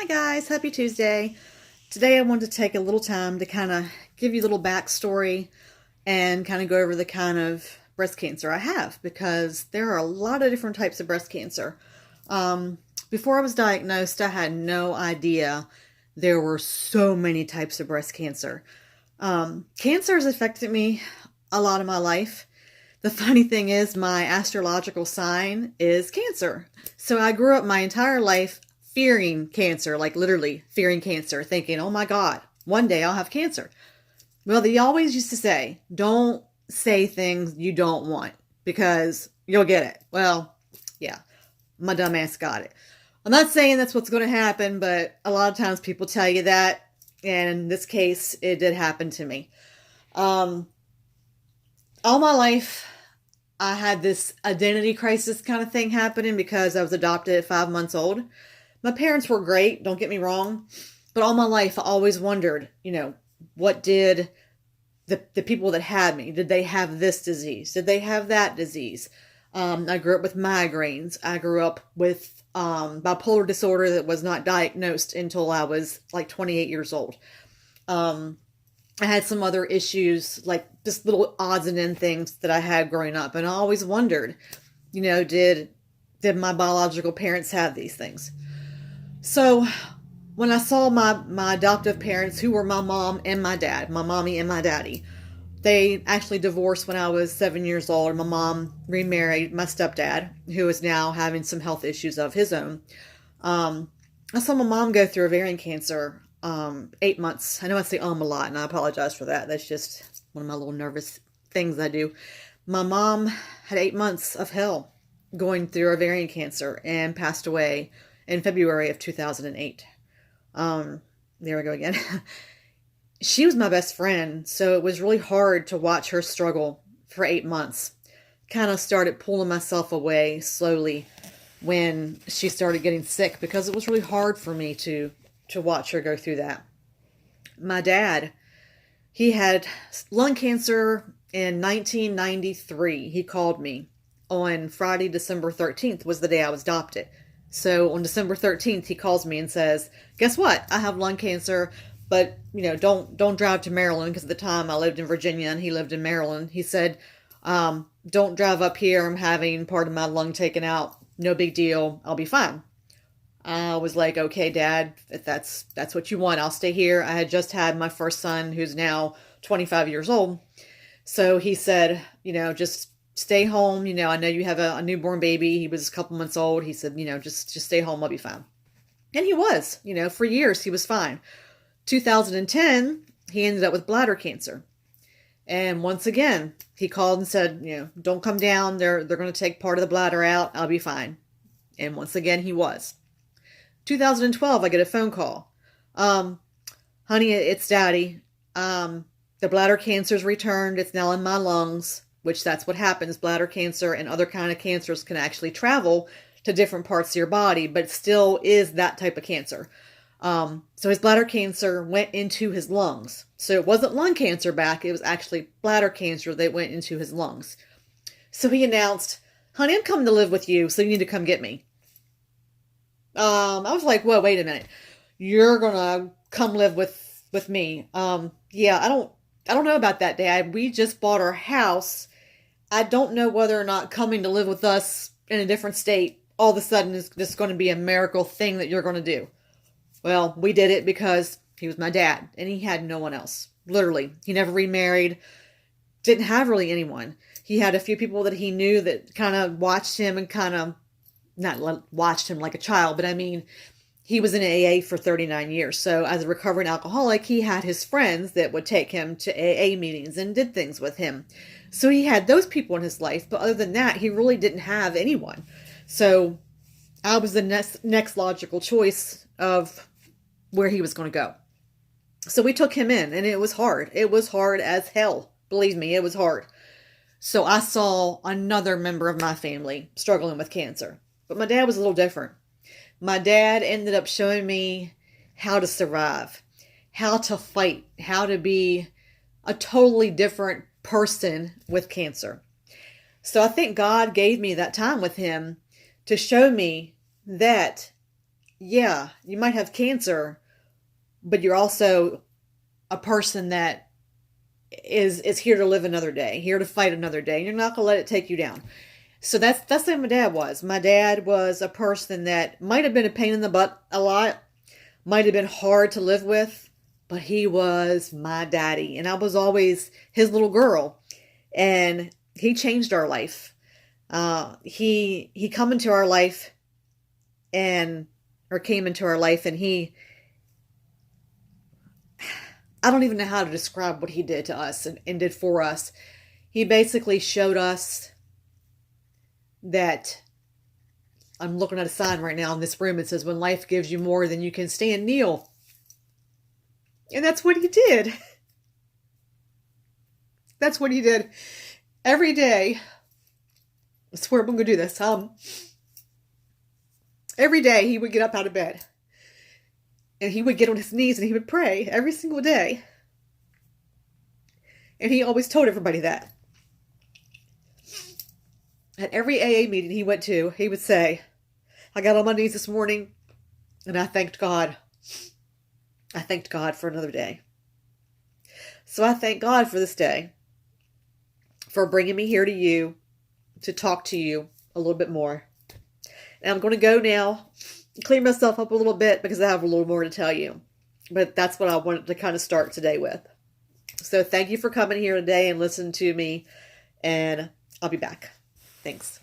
Hi guys, happy Tuesday. Today I wanted to take a little time to kind of give you a little backstory and kind of go over the kind of breast cancer I have because there are a lot of different types of breast cancer. Um, Before I was diagnosed, I had no idea there were so many types of breast cancer. Cancer has affected me a lot of my life. The funny thing is, my astrological sign is Cancer. So I grew up my entire life fearing cancer, like literally fearing cancer, thinking, oh my God, one day I'll have cancer. Well, they always used to say, don't say things you don't want because you'll get it. Well, yeah, my dumb ass got it. I'm not saying that's what's going to happen, but a lot of times people tell you that. And in this case, it did happen to me. Um, all my life, I had this identity crisis kind of thing happening because I was adopted at 5 months old. My parents were great, don't get me wrong, but all my life I always wondered, what did the people that had me, did they have this disease? Did they have that disease? I grew up with migraines. I grew up with bipolar disorder that was not diagnosed until I was like 28 years old. I had some other issues, like just little odds and end things that I had growing up. And I always wondered, did my biological parents have these things? So when I saw my adoptive parents, who were my mom and my dad, my mommy and my daddy, they actually divorced when I was 7 years old. My mom remarried my stepdad, who is now having some health issues of his own. I saw my mom go through ovarian cancer 8 months. I know I say a lot, and I apologize for that. That's just one of my little nervous things I do. My mom had 8 months of hell going through ovarian cancer and passed away in February of 2008. There we go again. She was my best friend, so it was really hard to watch her struggle for 8 months. Kind of started pulling myself away slowly when she started getting sick because it was really hard for me to watch her go through that. My dad, he had lung cancer in 1993. He called me on Friday, December 13th was the day I was adopted. So on December 13th, he calls me and says, guess what? I have lung cancer, but don't drive to Maryland, because at the time I lived in Virginia and he lived in Maryland. He said, don't drive up here. I'm having part of my lung taken out. No big deal. I'll be fine. I was like, okay, Dad, if that's what you want, I'll stay here. I had just had my first son, who's now 25 years old. So he said, just stay home. I know you have a newborn baby. He was a couple months old. He said, just stay home. I'll be fine. And he was, for years he was fine. 2010, he ended up with bladder cancer. And once again, he called and said, don't come down. They're going to take part of the bladder out. I'll be fine. And once again, he was. 2012, I get a phone call. Honey, it's Daddy. The bladder cancer's returned. It's now in my lungs, which that's what happens. Bladder cancer and other kind of cancers can actually travel to different parts of your body, but it still is that type of cancer. So his bladder cancer went into his lungs. So it wasn't lung cancer back. It was actually bladder cancer that went into his lungs. So he announced, honey, I'm coming to live with you, so you need to come get me. I was like, whoa, wait a minute. You're gonna come live with me. Yeah, I don't know about that, Dad. We just bought our house. I don't know whether or not coming to live with us in a different state all of a sudden is just going to be a miracle thing that you're going to do. Well, we did it because he was my dad and he had no one else. Literally, he never remarried. Didn't have really anyone. He had a few people that he knew that kind of watched him and kind of not watched him like a child, but I mean, he was in AA for 39 years. So as a recovering alcoholic, he had his friends that would take him to AA meetings and did things with him. So he had those people in his life. But other than that, he really didn't have anyone. So I was the next logical choice of where he was going to go. So we took him in, and it was hard. It was hard as hell. Believe me, it was hard. So I saw another member of my family struggling with cancer. But my dad was a little different. My dad ended up showing me how to survive, how to fight, how to be a totally different person with cancer. So I think God gave me that time with him to show me that yeah, you might have cancer, but you're also a person that is here to live another day, here to fight another day. And you're not gonna let it take you down. So that's the way my dad was. My dad was a person that might have been a pain in the butt a lot, might have been hard to live with, but he was my daddy, and I was always his little girl. And he changed our life. He come into our life and or came into our life, and I don't even know how to describe what he did to us and did for us. He basically showed us that, I'm looking at a sign right now in this room. It says, when life gives you more than you can stand, kneel. And that's what he did. That's what he did every day. I swear I'm going to do this. Every day he would get up out of bed. And he would get on his knees and he would pray every single day. And he always told everybody that. At every AA meeting he went to, he would say, I got on my knees this morning and I thanked God. I thanked God for another day. So I thank God for this day, for bringing me here to you, to talk to you a little bit more. And I'm going to go now, clean myself up a little bit because I have a little more to tell you. But that's what I wanted to kind of start today with. So thank you for coming here today and listening to me. And I'll be back. Thanks.